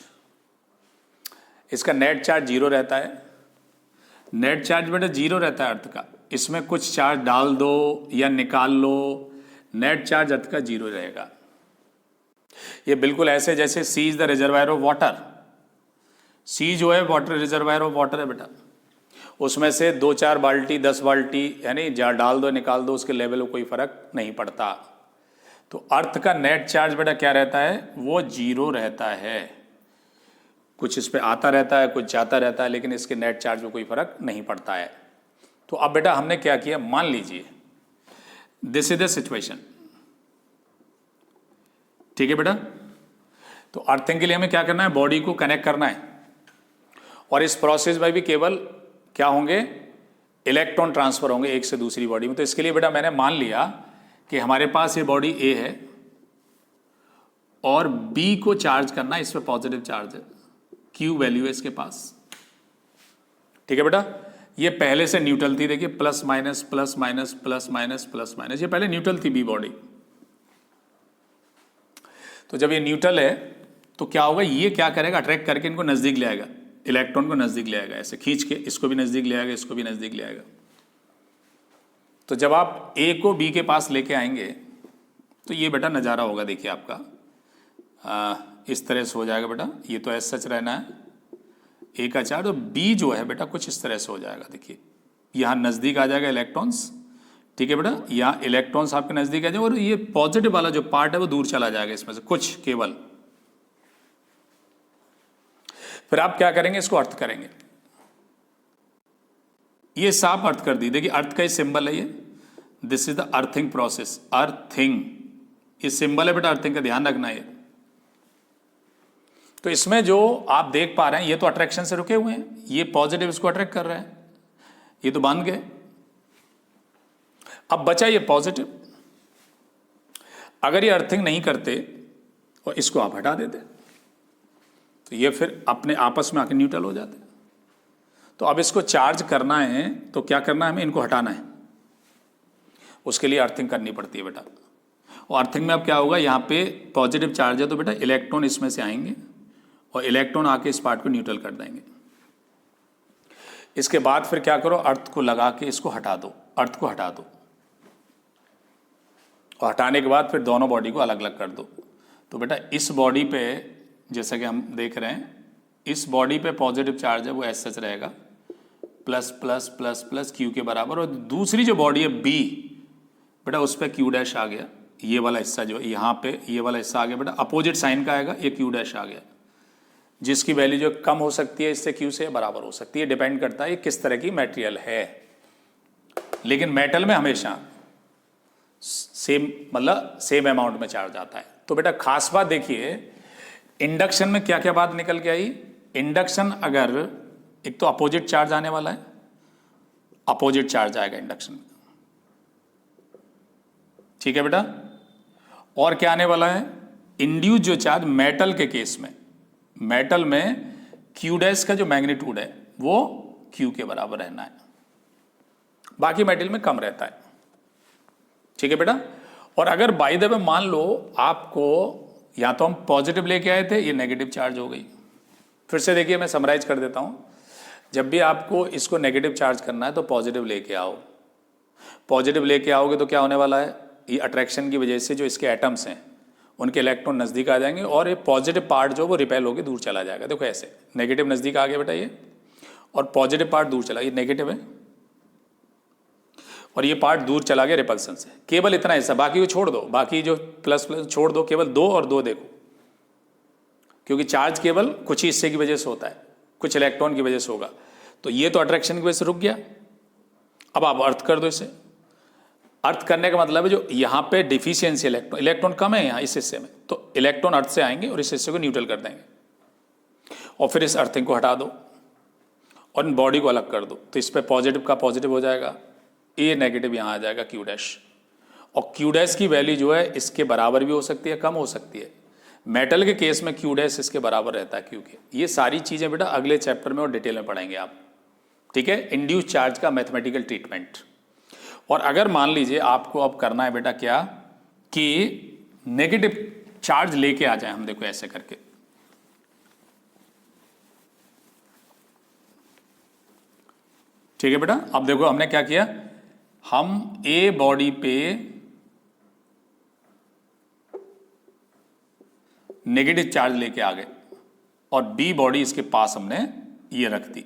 इसका नेट चार्ज 0 रहता है, नेट चार्ज बेटा 0 रहता है अर्थ का। इसमें कुछ चार्ज डाल दो या निकाल लो, नेट चार्ज अर्थ का 0 रहेगा। ये बिल्कुल ऐसे जैसे sea is the reservoir of water, sea जो है वाटर रिजर्वायर ऑफ वाटर है बेटा, उसमें से 2-4 बाल्टी 10 बाल्टी यानी जा डाल दो निकाल दो, उसके लेवल में कोई फर्क नहीं पड़ता। तो अर्थ का नेट चार्ज बेटा क्या रहता है, वो 0 रहता है। कुछ इस पे आता रहता है, कुछ जाता रहता है, लेकिन इसके नेट चार्ज में कोई फर्क नहीं पड़ता है। तो अब बेटा हमने क्या किया, मान लीजिए दिस इज द सिचुएशन, ठीक है बेटा। तो अर्थिंग के लिए हमें क्या करना है, बॉडी को कनेक्ट करना है, और इस प्रोसेस में भी केवल क्या होंगे, इलेक्ट्रॉन ट्रांसफर होंगे एक से दूसरी बॉडी में। तो इसके लिए बेटा मैंने मान लिया कि हमारे पास ये बॉडी ए है और बी को चार्ज करना, इस पर पॉजिटिव चार्ज है, क्यू वैल्यू है इसके पास, ठीक है बेटा। ये पहले से न्यूट्रल थी, देखिए plus minus plus minus plus minus plus minus, ये पहले न्यूट्रल थी बी बॉडी। तो जब ये न्यूट्रल है तो क्या होगा, ये क्या करेगा, अट्रैक्ट करके इनको नजदीक ले आएगा, इलेक्ट्रॉन को नजदीक ले आएगा, ऐसे खींच के इसको भी नजदीक ले आएगा, इसको भी नजदीक ले आएगा। तो जब आप ए को बी के पास लेके आएंगे तो ये बेटा नज़ारा होगा, देखिए आपका इस तरह से हो जाएगा बेटा। ये तो ऐसा सच रहना है ए का चार्ज, और बी जो है बेटा कुछ इस तरह से हो जाएगा, देखिए यहाँ नज़दीक आ जाएगा इलेक्ट्रॉन्स, ठीक है बेटा। यहाँ इलेक्ट्रॉन्स आपके नज़दीक आ जाएगा और ये पॉजिटिव वाला जो पार्ट है वो दूर चला जाएगा इसमें से कुछ केवल। फिर आप क्या करेंगे, इसको अर्थ करेंगे, ये साफ अर्थ कर दी, देखिए अर्थ का ये सिंबल है, ये this is the earthing process, earthing ये सिंबल है बेटा अर्थिंग का, ध्यान रखना है। तो इसमें जो आप देख पा रहे हैं, ये तो अट्रैक्शन से रुके हुए हैं, ये पॉजिटिव इसको अट्रैक्ट कर रहे हैं, ये तो बांध गए। अब बचा ये पॉजिटिव, अगर ये अर्थिंग नहीं करते और इसको आप हटा देते तो ये फिर अपने आपस में आके न्यूट्रल हो जाते। तो अब इसको चार्ज करना है तो क्या करना है, हमें इनको हटाना है, उसके लिए अर्थिंग करनी पड़ती है बेटा। और अर्थिंग में अब क्या होगा, यहाँ पे पॉजिटिव चार्ज है तो बेटा इलेक्ट्रॉन इसमें से आएंगे और इलेक्ट्रॉन आके इस पार्ट को न्यूट्रल कर देंगे। इसके बाद फिर क्या करो, अर्थ को लगा के इसको हटा दो, अर्थ को हटा दो, और हटाने के बाद फिर दोनों बॉडी को अलग अलग कर दो। तो बेटा इस बॉडी पे जैसा कि हम देख रहे हैं, इस बॉडी पे पॉजिटिव चार्ज है वो एस सच रहेगा, plus plus plus plus Q के बराबर। और दूसरी जो बॉडी है बी बेटा, उस पर क्यू डैश आ गया, ये वाला हिस्सा जो यहाँ पे ये वाला हिस्सा आ गया बेटा, अपोजिट साइन का आएगा, ये क्यू डैश आ गया, जिसकी वैल्यू जो कम हो सकती है इससे क्यू से बराबर हो सकती है, डिपेंड करता है किस तरह की मटेरियल है। लेकिन मेटल में हमेशा सेम मतलब सेम अमाउंट में चार्ज आता है। तो बेटा खास बात देखिए, इंडक्शन में क्या क्या बात निकल के आई। इंडक्शन अगर एक तो अपोजिट चार्ज आने वाला है, अपोजिट चार्ज आएगा इंडक्शन में, ठीक है बेटा। और क्या आने वाला है, इंड्यूस जो चार्ज मेटल के केस में, मेटल में क्यू डैश का जो मैग्नीट्यूड है वो क्यू के बराबर रहना है, बाकी मेटल में कम रहता है। ठीक है बेटा। और अगर बाय द वे मान लो आपको या तो हम पॉजिटिव लेके आए थे, ये नेगेटिव चार्ज हो गई। फिर से देखिए मैं समराइज कर देता हूं, जब भी आपको इसको नेगेटिव चार्ज करना है तो पॉजिटिव लेके आओ। पॉजिटिव लेके आओगे तो क्या होने वाला है, ये अट्रैक्शन की वजह से जो इसके एटम्स हैं उनके इलेक्ट्रॉन नज़दीक आ जाएंगे और ये पॉजिटिव पार्ट जो वो रिपेल होकर दूर चला जाएगा। देखो ऐसे नेगेटिव नज़दीक आ गया बेटा ये, और पॉजिटिव पार्ट दूर चला, ये नेगेटिव है और ये पार्ट दूर चला गया रिपल्सन से। केवल इतना हिस्सा, बाकी को छोड़ दो, बाकी जो प्लस प्लस छोड़ दो, केवल 2 और 2 देखो, क्योंकि चार्ज केवल कुछ ही हिस्से की वजह से होता है, कुछ इलेक्ट्रॉन की वजह से होगा। तो ये तो अट्रैक्शन की वजह से रुक गया। अब आप अर्थ कर दो इसे। अर्थ करने का मतलब है जो यहाँ पे डिफिशियंसी इलेक्ट्रॉन कम है यहाँ इस हिस्से में, तो इलेक्ट्रॉन अर्थ से आएंगे और इस हिस्से को न्यूट्रल कर देंगे और फिर इस अर्थिंग को हटा दो और इन बॉडी को अलग कर दो। तो इस पर पॉजिटिव का पॉजिटिव हो जाएगा, ए नेगेटिव यहाँ आ जाएगा क्यू डैश, और क्यू डैश की वैल्यू जो है इसके बराबर भी हो सकती है, कम हो सकती है। मेटल के केस में क्यू डैश इसके बराबर रहता है क्यू के। ये सारी चीज़ें बेटा अगले चैप्टर में और डिटेल में पढ़ेंगे आप। ठीक है, इंड्यूस चार्ज का मैथमेटिकल ट्रीटमेंट। और अगर मान लीजिए आपको अब करना है बेटा क्या, कि नेगेटिव चार्ज लेके आ जाए हम, देखो ऐसे करके, ठीक है बेटा। अब देखो हमने क्या किया, हम ए बॉडी पे नेगेटिव चार्ज लेके आ गए और बी बॉडी इसके पास हमने ये रख दी।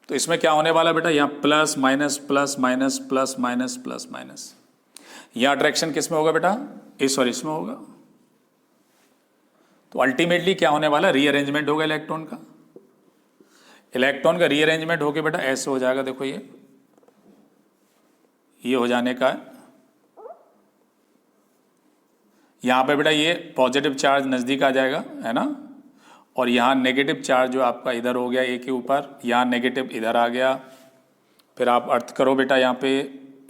तो इसमें क्या होने वाला बेटा, यहां plus minus plus minus plus minus plus minus, यहां अट्रैक्शन किस में होगा बेटा, इस और इसमें होगा। तो अल्टीमेटली क्या होने वाला, रीअरेंजमेंट होगा इलेक्ट्रॉन का। इलेक्ट्रॉन का रीअरेंजमेंट होके बेटा ऐसे हो जाएगा, देखो ये हो जाने का है। यहां पे बेटा ये पॉजिटिव चार्ज नजदीक आ जाएगा, है ना, और यहाँ नेगेटिव चार्ज जो आपका इधर हो गया ए के ऊपर, यहाँ नेगेटिव इधर आ गया। फिर आप अर्थ करो बेटा, यहाँ पे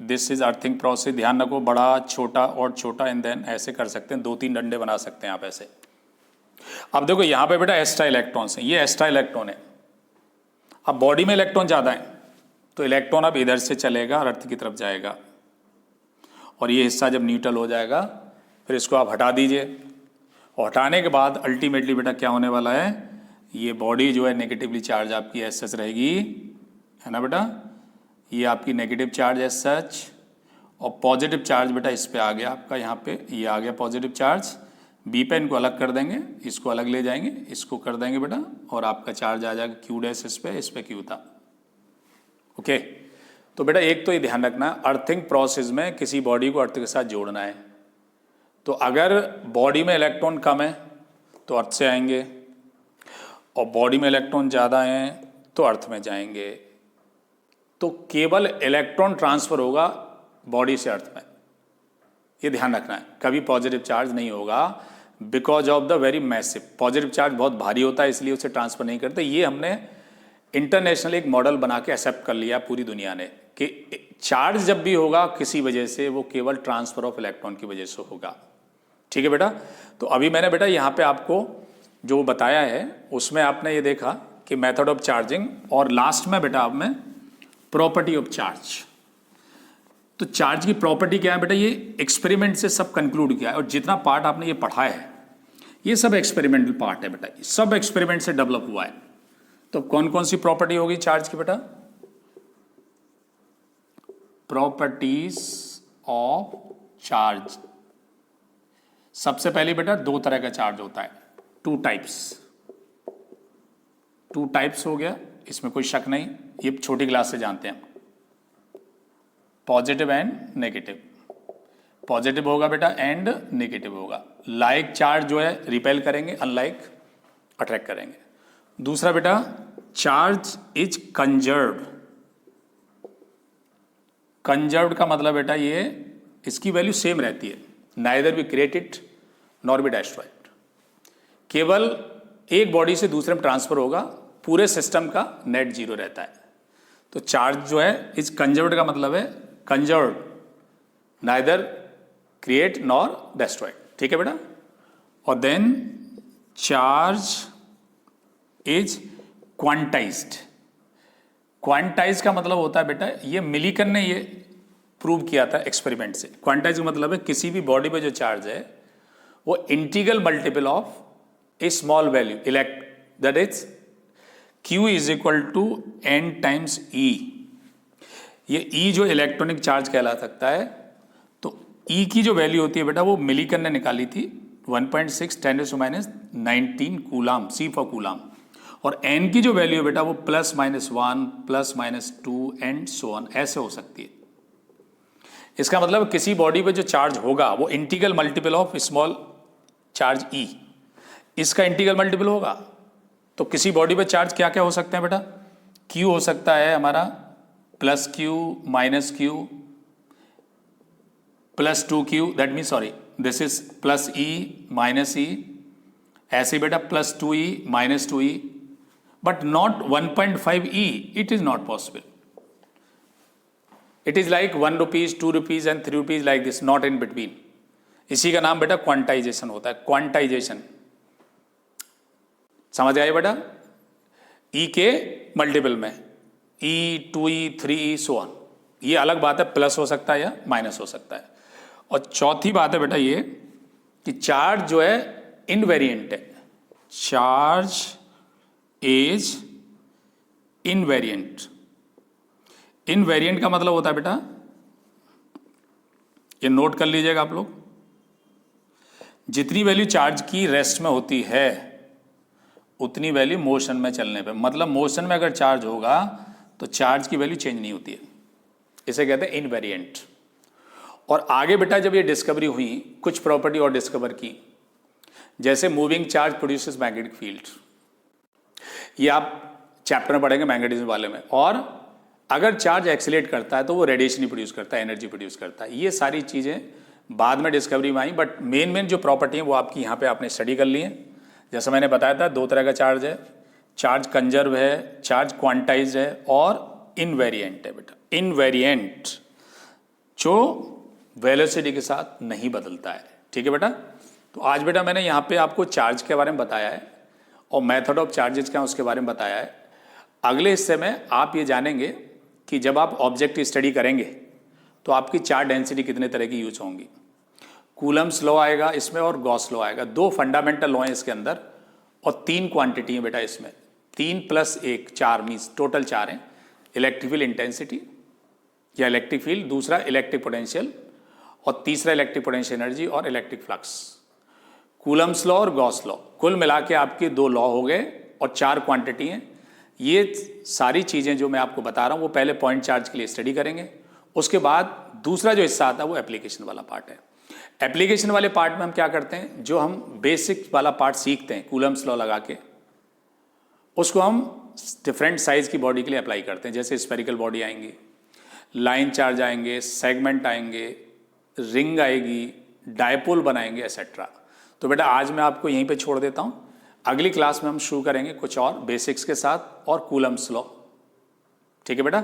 दिस इज अर्थिंग प्रोसेस, ध्यान रखो बड़ा छोटा और छोटा, एंड देन ऐसे कर सकते हैं, 2-3 डंडे बना सकते हैं आप ऐसे। अब देखो यहाँ पे बेटा एक्स्ट्रा इलेक्ट्रॉन्स हैं, ये एक्स्ट्रा इलेक्ट्रॉन है। अब बॉडी में इलेक्ट्रॉन ज़्यादा है तो इलेक्ट्रॉन अब इधर से चलेगा और अर्थ की तरफ जाएगा, और ये हिस्सा जब न्यूट्रल हो जाएगा फिर इसको आप हटा दीजिए, और हटाने के बाद अल्टीमेटली बेटा क्या होने वाला है, ये बॉडी जो है नेगेटिवली चार्ज आपकी एज सच रहेगी, है ना बेटा, ये आपकी नेगेटिव चार्ज एज सच, और पॉजिटिव चार्ज बेटा इस पे आ गया आपका, यहाँ पे ये आ गया पॉजिटिव चार्ज। बी पे इनको अलग कर देंगे, इसको अलग ले जाएंगे, इसको कर देंगे बेटा, और आपका चार्ज आ जाएगा क्यू डैश, इस पे क्यू था। ओके, तो बेटा एक तो ये ध्यान रखना, अर्थिंग प्रोसेस में किसी बॉडी को अर्थ के साथ जोड़ना है, तो अगर बॉडी में इलेक्ट्रॉन कम है तो अर्थ से आएंगे, और बॉडी में इलेक्ट्रॉन ज़्यादा हैं तो अर्थ में जाएंगे। तो केवल इलेक्ट्रॉन ट्रांसफर होगा बॉडी से अर्थ में, ये ध्यान रखना है, कभी पॉजिटिव चार्ज नहीं होगा, because of the very massive. Positive charge बहुत भारी होता है इसलिए उसे ट्रांसफर नहीं करते। ये हमने इंटरनेशनल एक मॉडल बना के एक्सेप्ट कर लिया पूरी दुनिया ने, कि चार्ज जब भी होगा किसी वजह से वो केवल ट्रांसफर ऑफ इलेक्ट्रॉन की वजह से होगा। ठीक है बेटा, तो अभी मैंने बेटा यहाँ पे आपको जो बताया है उसमें आपने ये देखा कि मेथड ऑफ चार्जिंग, और लास्ट में बेटा आप में प्रॉपर्टी ऑफ चार्ज। तो चार्ज की प्रॉपर्टी क्या है बेटा, ये एक्सपेरिमेंट से सब कंक्लूड किया है, और जितना पार्ट आपने ये पढ़ा है ये सब एक्सपेरिमेंटल पार्ट है बेटा, सब एक्सपेरिमेंट से डेवलप हुआ है। तो कौन कौन सी प्रॉपर्टी होगी चार्ज की बेटा, प्रॉपर्टीज ऑफ चार्ज। सबसे पहले बेटा 2 तरह का चार्ज होता है, 2 टाइप्स हो गया, इसमें कोई शक नहीं, ये छोटी क्लास से जानते हैं, पॉजिटिव एंड नेगेटिव। पॉजिटिव होगा बेटा एंड नेगेटिव होगा। लाइक चार्ज जो है रिपेल करेंगे, अनलाइक अट्रैक्ट करेंगे। दूसरा बेटा चार्ज इज कंजर्व्ड। कंजर्व्ड का मतलब बेटा ये इसकी वैल्यू सेम रहती है, neither be created nor be destroyed. केवल एक बॉडी से दूसरे में ट्रांसफर होगा, पूरे सिस्टम का नेट जीरो रहता है। तो चार्ज जो है इज कंजर्व्ड का मतलब है conserved, neither create nor destroyed. ठीक है बेटा। और then charge is quantized. Quantize का मतलब होता है बेटा, ये मिलीकन ने ये प्रूव किया था एक्सपेरिमेंट से। क्वांटाइज का मतलब है किसी भी बॉडी पे जो चार्ज है वो integral multiple of a small value elect, that is Q is equal to n times E। ये E जो इलेक्ट्रॉनिक चार्ज कहला सकता है, तो E की जो वैल्यू होती है बेटा वो मिलीकन ने निकाली थी 1.6 10⁻19 कूलाम, C फॉर कूलाम। और n की जो वैल्यू है बेटा वो +-1 +-2 एंड सो ऑन, ऐसे हो सकती है। इसका मतलब किसी बॉडी पे जो चार्ज होगा वो integral multiple of small charge E, इसका इंटीग्रल मल्टीपल होगा। तो किसी बॉडी पे चार्ज क्या क्या हो सकते हैं बेटा? Q हो सकता है हमारा +Q -Q +2Q, that mean sorry this is +E -E, ऐसे बेटा +2E -2E, but not 1.5E, it is not possible. It is like 1 rupees 2 rupees and 3 rupees like this, not in between. इसी का नाम बेटा quantization होता है, quantization. समझ आए बेटा? E के मल्टीपल में E 2E 3E so on, ये अलग बात है, प्लस हो सकता है या माइनस हो सकता है। और चौथी बात है बेटा ये कि चार्ज जो है इनवेरिएंट है, चार्ज इज इनवेरिएंट। इनवेरिएंट का मतलब होता है बेटा, ये नोट कर लीजिएगा आप लोग, जितनी वैल्यू चार्ज की रेस्ट में होती है उतनी वैल्यू मोशन में चलने पे, मतलब मोशन में अगर चार्ज होगा तो चार्ज की वैल्यू चेंज नहीं होती है, इसे कहते हैं इनवेरिएंट। और आगे बेटा जब ये डिस्कवरी हुई, कुछ प्रॉपर्टी और डिस्कवर की, जैसे moving charge produces magnetic field, ये आप चैप्टर में पढ़ेंगे मैग्नेटिज्म वाले में। और अगर चार्ज एक्सीलरेट करता है तो वो रेडिएशन ही प्रोड्यूस करता है, एनर्जी प्रोड्यूस करता है। ये सारी चीज़ें बाद में डिस्कवरी में आई, बट मेन जो प्रॉपर्टी है वो आपकी यहाँ पे आपने स्टडी कर ली है। जैसा मैंने बताया था, दो तरह का चार्ज है, चार्ज कंजर्व है, चार्ज क्वांटाइज है, और इनवेरिएंट है बेटा। इनवेरिएंट जो वेलोसिटी के साथ नहीं बदलता है, ठीक है बेटा। तो आज बेटा मैंने यहाँ पे आपको चार्ज के बारे में बताया है और मेथड ऑफ चार्जेस क्या है उसके बारे में बताया है। अगले हिस्से में आप ये जानेंगे कि जब आप ऑब्जेक्ट स्टडी करेंगे तो आपकी चार्ज डेंसिटी कितने तरह की यूज होंगी। कूलम्स लॉ आएगा इसमें और गॉस लॉ आएगा, दो फंडामेंटल लॉ हैं इसके अंदर, और 3 क्वांटिटी हैं बेटा इसमें, 3 + 1 4 मीन्स टोटल 4 हैं। इलेक्ट्रिक फील्ड इंटेंसिटी या इलेक्ट्रिक फील्ड, दूसरा इलेक्ट्रिक पोटेंशियल, और तीसरा इलेक्ट्रिक पोटेंशियल एनर्जी और इलेक्ट्रिक फ्लक्स। कूलम्स लॉ और गॉस लॉ, कुल मिला के आपके 2 लॉ हो गए और 4 क्वांटिटी हैं। ये सारी चीज़ें जो मैं आपको बता रहा हूँ वो पहले पॉइंट चार्ज के लिए स्टडी करेंगे, उसके बाद दूसरा जो हिस्सा आता है वो एप्लीकेशन वाला पार्ट है। एप्लीकेशन वाले पार्ट में हम क्या करते हैं, जो हम बेसिक वाला पार्ट सीखते हैं कूलम्स लॉ लगा के, उसको हम डिफरेंट साइज की बॉडी के लिए अप्लाई करते हैं। जैसे स्फेरिकल बॉडी आएंगी, लाइन चार्ज आएंगे, सेगमेंट आएंगे, रिंग आएगी, डायपोल बनाएंगे, एसेट्रा। तो बेटा आज मैं आपको यहीं पे छोड़ देता हूँ, अगली क्लास में हम शुरू करेंगे कुछ और बेसिक्स के साथ और कूलम्स लॉ, ठीक है बेटा।